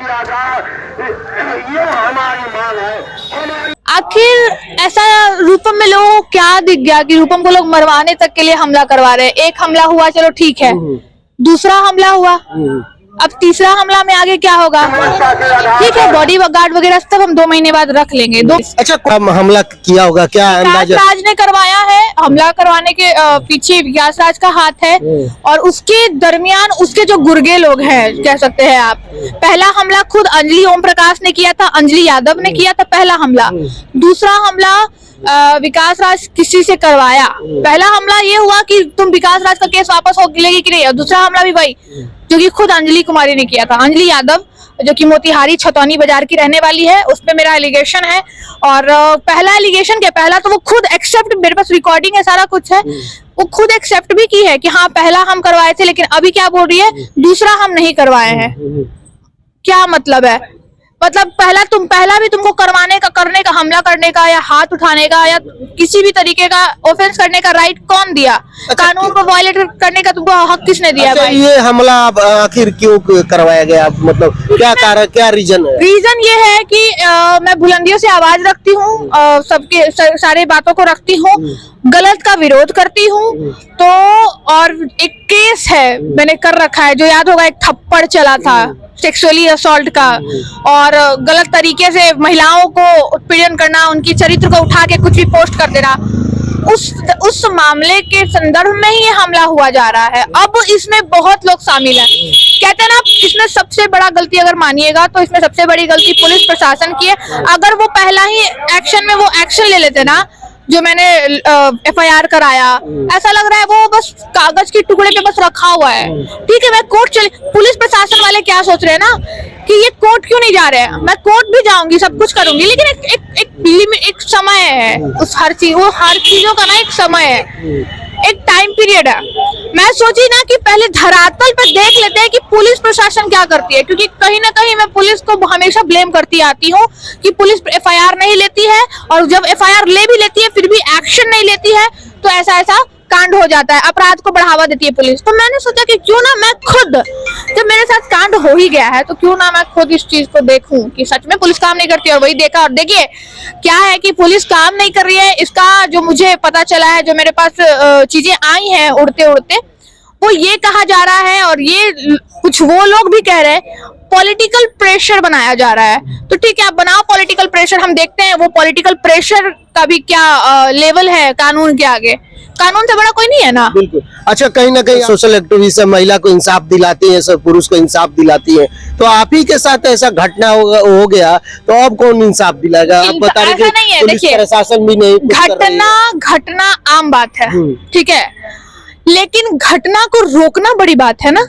ये हमारी मांग है। आखिर ऐसा रूपम में लोगों को क्या दिख गया कि रूपम को लोग मरवाने तक के लिए हमला करवा रहे हैं? एक हमला हुआ, चलो ठीक है, दूसरा हमला हुआ, अब तीसरा हमला में आगे क्या होगा? ठीक है, बॉडी गार्ड वगैरह सब हम 2 महीने बाद रख लेंगे। अच्छा, हमला किया होगा क्या अंदाजा? राज ने करवाया है। हमला करवाने के पीछे विकास राज का हाथ है, और उसके दरमियान उसके जो गुर्गे लोग हैं, कह सकते हैं आप। पहला हमला खुद अंजलि ओम प्रकाश ने किया था, अंजलि यादव ने किया था पहला हमला। दूसरा हमला विकास राज किसी से करवाया। पहला हमला ये हुआ कि तुम विकास राज का केस वापस हो लेगी कि नहीं, और दूसरा हमला भी वही जो कि खुद अंजलि कुमारी ने किया था। अंजलि यादव जो कि मोतिहारी छतौनी बाजार की रहने वाली है, उस पे मेरा एलिगेशन है। और पहला एलिगेशन क्या, पहला तो वो खुद एक्सेप्ट, मेरे पास रिकॉर्डिंग है, सारा कुछ है, वो खुद एक्सेप्ट भी की है कि हाँ पहला हम करवाए थे, लेकिन अभी क्या बोल रही है, दूसरा हम नहीं करवाए हैं। क्या मतलब है? मतलब पहला भी तुमको करने का, हमला करने का या हाथ उठाने का या किसी भी तरीके का ऑफेंस करने का राइट कौन दिया? कानून को वायलेट करने का तुमको हक किसने दिया? अच्छा, ये हमला आखिर क्यों करवाया गया? मतलब क्या कारण, क्या रीजन है? रीजन ये है कि मैं बुलंदियों से आवाज रखती हूँ, सबके सारे बातों को रखती हूँ, गलत का विरोध करती हूँ। तो और एक केस है मैंने कर रखा है, जो याद होगा, एक थप्पड़ चला था सेक्सुअली असॉल्ट का, और गलत तरीके से महिलाओं को उत्पीड़न करना, उनकी चरित्र को उठा के कुछ भी पोस्ट कर देना, उस मामले के संदर्भ में ही ये हमला हुआ जा रहा है। अब इसमें बहुत लोग शामिल हैं। कहते हैं ना, इसमें सबसे बड़ा गलती अगर मानिएगा तो इसमें सबसे बड़ी गलती पुलिस प्रशासन की है। अगर वो पहला ही एक्शन में वो एक्शन ले लेते ना, जो मैंने FIR कराया, ऐसा लग रहा है वो बस कागज के टुकड़े पे बस रखा हुआ है। ठीक है, मैं कोर्ट चली, पुलिस प्रशासन वाले क्या सोच रहे हैं ना कि ये कोर्ट क्यों नहीं जा रहे हैं? मैं कोर्ट भी जाऊंगी, सब कुछ करूंगी, लेकिन एक समय है, उस हर चीजों का ना एक समय है, एक टाइम पीरियड है। मैं सोची ना कि पहले धरातल पे देख लेते हैं कि पुलिस प्रशासन क्या करती है, क्योंकि कहीं ना कहीं मैं पुलिस को हमेशा ब्लेम करती आती हूँ कि पुलिस FIR नहीं लेती है, और जब FIR ले भी लेती है फिर भी एक्शन नहीं लेती है, तो ऐसा कांड हो जाता है, अपराध को बढ़ावा देती है पुलिस। तो मैंने सोचा कि क्यों ना मैं खुद, जब मेरे साथ कांड हो ही गया है, तो क्यों ना मैं खुद इस चीज को देखूं कि सच में पुलिस काम नहीं करती। और वही देखा, और देखिए क्या है कि पुलिस काम नहीं कर रही है। इसका जो मुझे पता चला है, जो मेरे पास चीजें आई हैं उड़ते उड़ते, वो ये कहा जा रहा है, और ये कुछ वो लोग भी कह रहे हैं, पॉलिटिकल प्रेशर बनाया जा रहा है। तो ठीक है, आप बनाओ पॉलिटिकल प्रेशर, हम देखते हैं वो पॉलिटिकल प्रेशर का भी क्या लेवल है कानून के आगे। कानून से बड़ा कोई नहीं है ना। बिल्कुल। अच्छा, कहीं ना कहीं सोशल एक्टिविस्ट महिला को इंसाफ दिलाती है, सब पुरुष को इंसाफ दिलाती है, तो आप ही के साथ ऐसा घटना हो गया तो अब कौन इंसाफ दिलाएगा? आप बता रहे कि पुलिस प्रशासन भी नहीं। घटना आम बात है, ठीक है, लेकिन घटना को रोकना बड़ी बात है ना।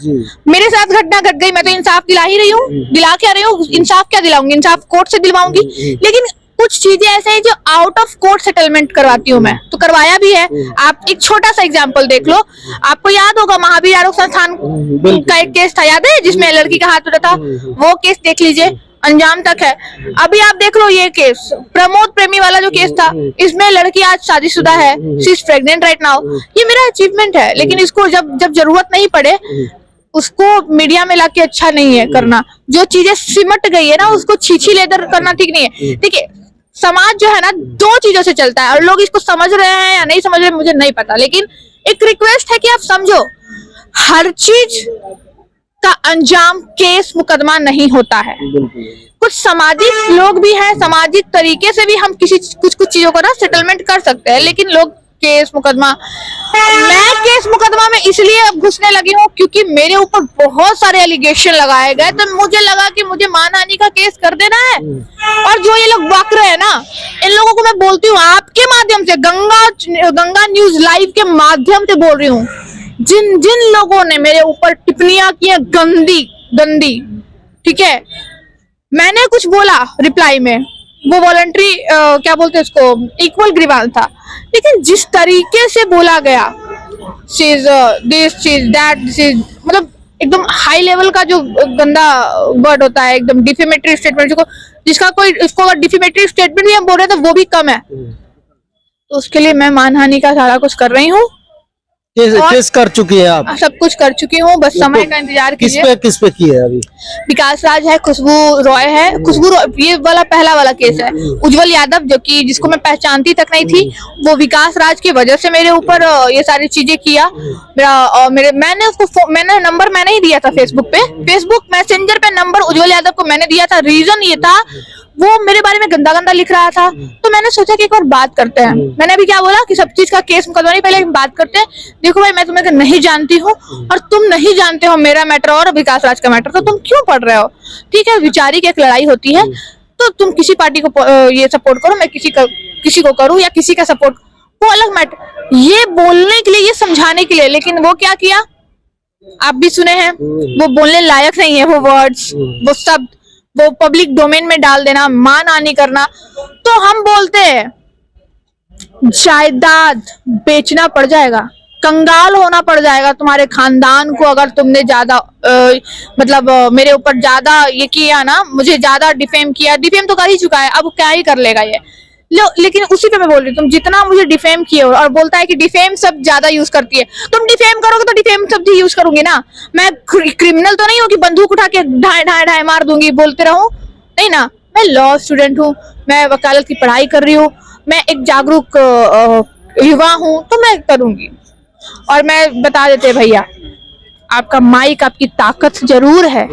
मेरे साथ घटना घट गई, मैं तो इंसाफ दिला ही रही हूँ, दिला क्या रही हूँ, इंसाफ क्या दिलाऊंगी, इंसाफ कोर्ट से दिलवाऊंगी। लेकिन कुछ चीजें ऐसे हैं जो आउट ऑफ कोर्ट सेटलमेंट करवाती हूँ मैं, तो करवाया भी है। आप एक छोटा सा एग्जांपल देख लो, आपको याद होगा महावीर आरोग्य संस्थान का एक केस था, याद है, जिसमें लड़की का हाथ टूटा था, वो केस देख लीजिए, अंजाम तक है। अभी आप देख लो ये केस, प्रमोद प्रेमी वाला जो केस था, इसमें लड़की आज शादीशुदा है, she is pregnant right now. ये मेरा अचीवमेंट है, लेकिन इसको जब जरूरत नहीं पड़े उसको मीडिया में लाके अच्छा नहीं है करना। जो चीजें सिमट गई है ना, उसको छीछी लेकर करना ठीक नहीं है। देखिए, समाज जो है ना, 2 चीजों से चलता है, और लोग इसको समझ रहे हैं या नहीं समझ रहे मुझे नहीं पता, लेकिन एक रिक्वेस्ट है कि आप समझो, हर चीज का अंजाम केस मुकदमा नहीं होता है। कुछ सामाजिक लोग भी हैं, सामाजिक तरीके से भी हम कुछ चीजों को ना सेटलमेंट कर सकते हैं, लेकिन लोग केस मुकदमा, मैं केस मुकदमा में इसलिए अब घुसने लगी हूँ क्योंकि मेरे ऊपर बहुत सारे एलिगेशन लगाए गए, तो मुझे लगा कि मुझे मानहानि का केस कर देना है। और जो ये लोग बक रहे हैं ना, इन लोगों को मैं बोलती हूँ आपके माध्यम से, गंगा न्यूज लाइव के माध्यम से बोल रही हूँ, जिन लोगों ने मेरे ऊपर टिप्पणियां की हैं गंदी, ठीक है, मैंने कुछ बोला रिप्लाई में, वो वॉलंटरी क्या बोलते हैं उसको, इक्वल ग्रीवाल था, लेकिन जिस तरीके से बोला गया, चीज दिस चीज दैट, मतलब एकदम हाई लेवल का जो गंदा वर्ड होता है, एकदम डिफेमेटरी स्टेटमेंट, जिसका कोई, इसको अगर डिफेमेटरी स्टेटमेंट भी हम बोल रहे हैं तो वो भी कम है। तो उसके लिए मैं मानहानि का सारा कुछ कर रही हूँ। केस कर चुकी है आप? सब कुछ कर चुकी हूँ, बस समय का इंतजार कीजिए। किस पे की है अभी? विकास राज है, खुशबू रॉय है। खुशबू रॉय ये वाला पहला वाला केस है। उज्जवल यादव जो कि जिसको मैं पहचानती तक नहीं थी, वो विकास राज की वजह से मेरे ऊपर ये सारी चीजें किया। मैंने नंबर मैंने ही दिया था फेसबुक मैसेंजर पे नंबर उज्जवल यादव को मैंने दिया था। रीजन ये था, वो मेरे बारे में गंदा गंदा लिख रहा था, तो मैंने सोचा कि एक बार बात करते हैं। मैंने अभी क्या बोला कि सब चीज का केस मुकदमा नहीं, पहले बात करते हैं। देखो भाई, मैं तुम्हें नहीं जानती हूँ और तुम नहीं जानते हो मेरा मैटर और विकास राज का मैटर, तो तुम क्यों पढ़ रहे हो? ठीक है, विचारिक एक लड़ाई होती है, तो तुम किसी पार्टी को ये सपोर्ट करो, मैं किसी को करूँ या किसी का सपोर्ट, वो अलग मैटर। ये बोलने के लिए, ये समझाने के लिए, लेकिन वो क्या किया आप भी सुने हैं, वो बोलने लायक नहीं है। वो वर्ड्स, वो शब्द, वो पब्लिक डोमेन में डाल देना, मानहानि करना। तो हम बोलते हैं जायदाद बेचना पड़ जाएगा, कंगाल होना पड़ जाएगा तुम्हारे खानदान को, अगर तुमने ज्यादा मेरे ऊपर ज्यादा ये किया ना, मुझे ज्यादा डिफेम किया। डिफेम तो कर ही चुका है, अब क्या ही कर लेगा ये। लेकिन उसी पे मैं बोल रही हूँ, तुम जितना मुझे डिफेम किए हो, और बोलता है कि डिफेम सब ज्यादा यूज करती है। तुम डिफेम करोगे तो डिफेम सब भी यूज करूंगी ना। मैं क्रिमिनल तो नहीं हूँ कि बंदूक उठा के ढाई ढाई ढाई मार दूंगी, बोलते रहूं, नहीं ना। मैं लॉ स्टूडेंट हूँ, मैं वकालत की पढ़ाई कर रही हूँ, मैं एक जागरूक युवा हूँ, तो मैं करूंगी। और मैं बता देते भैया, आपका माइक आपकी ताकत जरूर है,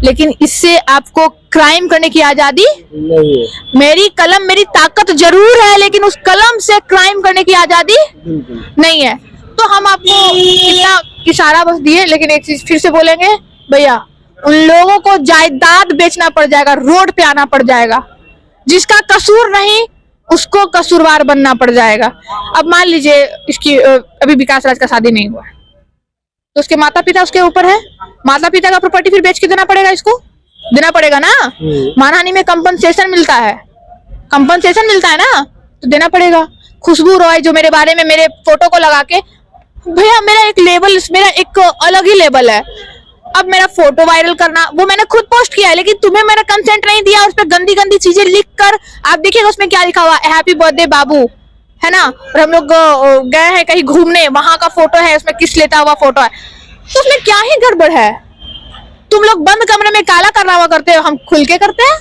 लेकिन इससे आपको क्राइम करने की आजादी नहीं है। मेरी कलम मेरी ताकत जरूर है, लेकिन उस कलम से क्राइम करने की आजादी नहीं है। तो हम आपको इतना इशारा बस दिए, लेकिन एक चीज फिर से बोलेंगे भैया, उन लोगों को जायदाद बेचना पड़ जाएगा, रोड पे आना पड़ जाएगा। जिसका कसूर नहीं उसको कसूरवार बनना पड़ जाएगा। अब मान लीजिए इसकी अभी विकास राज का शादी नहीं हुआ, तो उसके माता पिता उसके ऊपर है, माता पिता का प्रॉपर्टी फिर बेच के देना पड़ेगा, इसको देना पड़ेगा ना। मानहानि में कंपनसेशन मिलता है ना, तो देना पड़ेगा। खुशबू रॉय जो मेरे बारे में मेरे फोटो को लगा के, भैया मेरा एक लेवल, मेरा एक अलग ही लेवल है। अब मेरा फोटो वायरल करना, वो मैंने खुद पोस्ट किया है, लेकिन तुम्हें मेरा कंसेंट नहीं दिया। उस पर गंदी गंदी चीजें लिख कर, आप देखिएगा उसमें क्या लिखा हुआ, हैप्पी बर्थडे बाबू, है ना। और हम लोग गए हैं कहीं घूमने, वहां का फोटो है, उसमें किस लेता हुआ फोटो है, तो उसमें क्या ही गड़बड़ है। तुम लोग बंद कमरे में काला करना करते हो, हम खुल के करते हैं,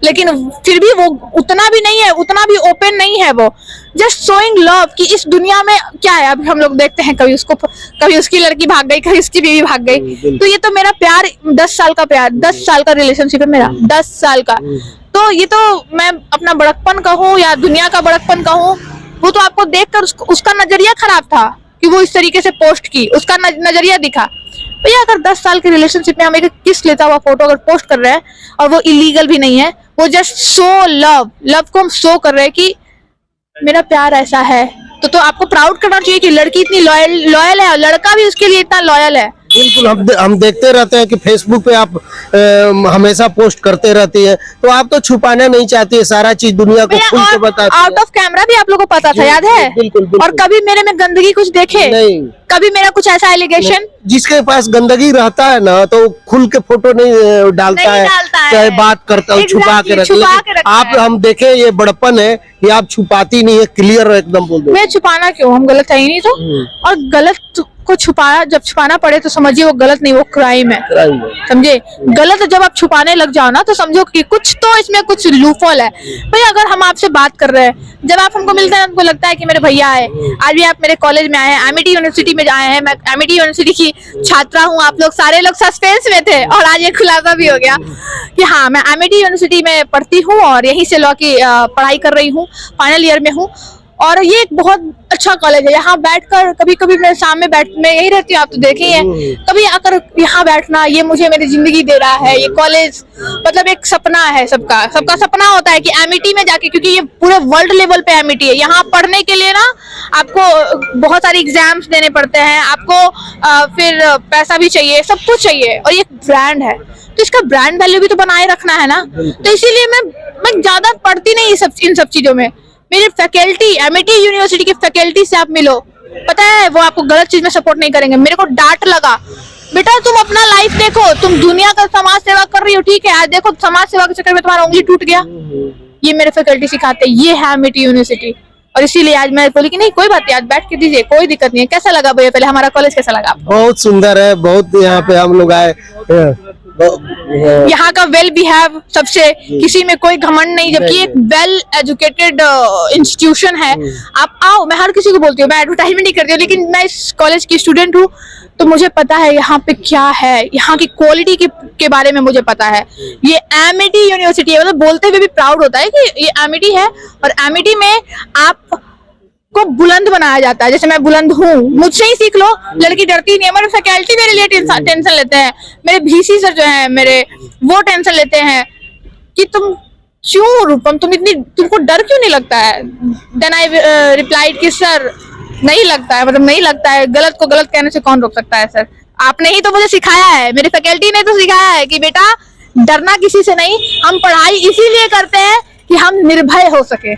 लेकिन फिर भी वो उतना भी नहीं है, उतना भी ओपन नहीं है। वो जस्ट शोइंग लव कि इस दुनिया में क्या है। अब हम लोग देखते हैं, कभी उसकी लड़की भाग गई, कभी उसकी बीवी भाग गई। तो ये तो मेरा प्यार 10 साल का प्यार, 10 साल का रिलेशनशिप है मेरा, 10 साल का। तो ये तो मैं अपना बड़कपन कहूँ या दुनिया का बड़कपन कहूँ, वो तो आपको देखकर उसका नजरिया खराब था कि वो इस तरीके से पोस्ट की, उसका नजरिया दिखा। भैया अगर 10 साल के रिलेशनशिप में हम एक किस लेता हुआ फोटो अगर पोस्ट कर रहे हैं, और वो इलीगल भी नहीं है, वो जस्ट शो लव को हम शो कर रहे हैं कि मेरा प्यार ऐसा है, तो आपको प्राउड करना चाहिए कि लड़की इतनी लॉयल है, और लड़का भी उसके लिए इतना लॉयल है। बिल्कुल, हम देखते रहते हैं कि फेसबुक पे आप हमेशा पोस्ट करते रहती है, तो आप तो छुपाना नहीं चाहती है, सारा चीज दुनिया को खुल के बताती है। आउट ऑफ कैमरा भी आप लोगों को पता था, याद है? बिल्कुल। और कभी मेरे में गंदगी कुछ देखे नहीं, कभी मेरा कुछ ऐसा एलिगेशन? जिसके पास गंदगी रहता है ना, तो खुल के फोटो नहीं डालता है, चाहे बात करता है, छुपा के रखता है। आप हम देखे ये बड़पन है कि आप छुपाती नहीं है, क्लियर एकदम बोल दो। मैं छुपाना क्यों, हम गलत है ही नहीं तो। और गलत को छुपाया, जब छुपाना पड़े तो समझिए वो गलत नहीं, वो क्राइम है, समझे। गलत जब आप छुपाने लग जाओ ना, तो समझो कि कुछ तो इसमें कुछ लूफॉल है। भाई अगर हम आपसे बात कर रहे हैं, जब आप हमको मिलते हैं, हमको लगता है कि मेरे भैया है। आज भी आप मेरे कॉलेज में आए हैं, एमिटी यूनिवर्सिटी में आए हैं, मैं एमिटी यूनिवर्सिटी की छात्रा हूँ। आप लोग सारे लोग सस्पेंस में थे, और आज ये खुलासा भी हो गया कि हाँ, मैं एमिटी यूनिवर्सिटी में पढ़ती हूँ, और यहीं से लॉ की पढ़ाई कर रही हूँ, फाइनल ईयर में हूँ। और ये एक बहुत अच्छा कॉलेज है। यहाँ बैठकर कभी मैं शाम में मैं यही रहती हूँ, आप तो देखे ही हैं। कभी आकर यहाँ बैठना, ये मुझे मेरी जिंदगी दे रहा है। ये कॉलेज मतलब एक सपना है, सबका सपना होता है कि एमिटी में जाके, क्योंकि ये पूरे वर्ल्ड लेवल पे एमिटी है। यहाँ पढ़ने के लिए ना आपको बहुत सारे एग्जाम्स देने पड़ते हैं, आपको फिर पैसा भी चाहिए, सब कुछ चाहिए, और ये ब्रांड है, तो इसका ब्रांड वैल्यू भी तो बनाए रखना है ना। तो इसीलिए मैं ज्यादा पढ़ती नहीं इन सब चीजों में। मेरी फैकल्टी, एमिटी यूनिवर्सिटी की फैकल्टी से आप मिलो, पता है वो आपको गलत चीज में सपोर्ट नहीं करेंगे। मेरे को डांट लगा, बेटा तुम अपना लाइफ देखो, तुम दुनिया का समाज सेवा कर रही हो, ठीक है, आज देखो समाज सेवा के चक्कर में तुम्हारा उंगली टूट गया। ये मेरे फैकल्टी सिखाते हैं, ये है एमिटी यूनिवर्सिटी। और इसीलिए आज मैं बोली कि नहीं कोई बात नहीं, आज बैठ के दीजिए, कोई दिक्कत नहीं है। कैसा लगा भैया, पहले हमारा कॉलेज कैसा लगा आपको? बहुत सुंदर है, बहुत यहाँ पे हम लोग आए। यहाँ का वेल बिहेव सबसे, किसी में कोई घमंड नहीं, जबकि एक वेल एजुकेटेड इंस्टीट्यूशन है। आप आओ, मैं हर किसी को बोलती हूँ, मैं एडवर्टाइजमेंट नहीं करती हूँ, लेकिन मैं इस कॉलेज की स्टूडेंट हूँ तो मुझे पता है यहाँ पे क्या है, यहाँ की क्वालिटी के बारे में मुझे पता है। ये एमिटी यूनिवर्सिटी है, मतलब बोलते हुए भी प्राउड होता है कि ये एमिटी है, और एमिटी में आप को बुलंद बनाया जाता है। जैसे मैं बुलंद हूँ, मुझसे ही सीख लो, लड़की डरती नहीं है। मेरे फैकल्टी मेरे लिए टेंशन लेते हैं, मेरे VC सर जो है मेरे, वो टेंशन लेते हैं कि तुम क्यों रूपम, तुमको डर क्यों नहीं लगता है? देन आई रिप्लाइड कि सर नहीं लगता है, मतलब नहीं लगता है, गलत को गलत कहने से कौन रोक सकता है सर? आपने ही तो मुझे सिखाया है, मेरे फैकल्टी ने तो सिखाया है कि बेटा डरना किसी से नहीं, हम पढ़ाई इसीलिए करते हैं कि हम निर्भय हो सके।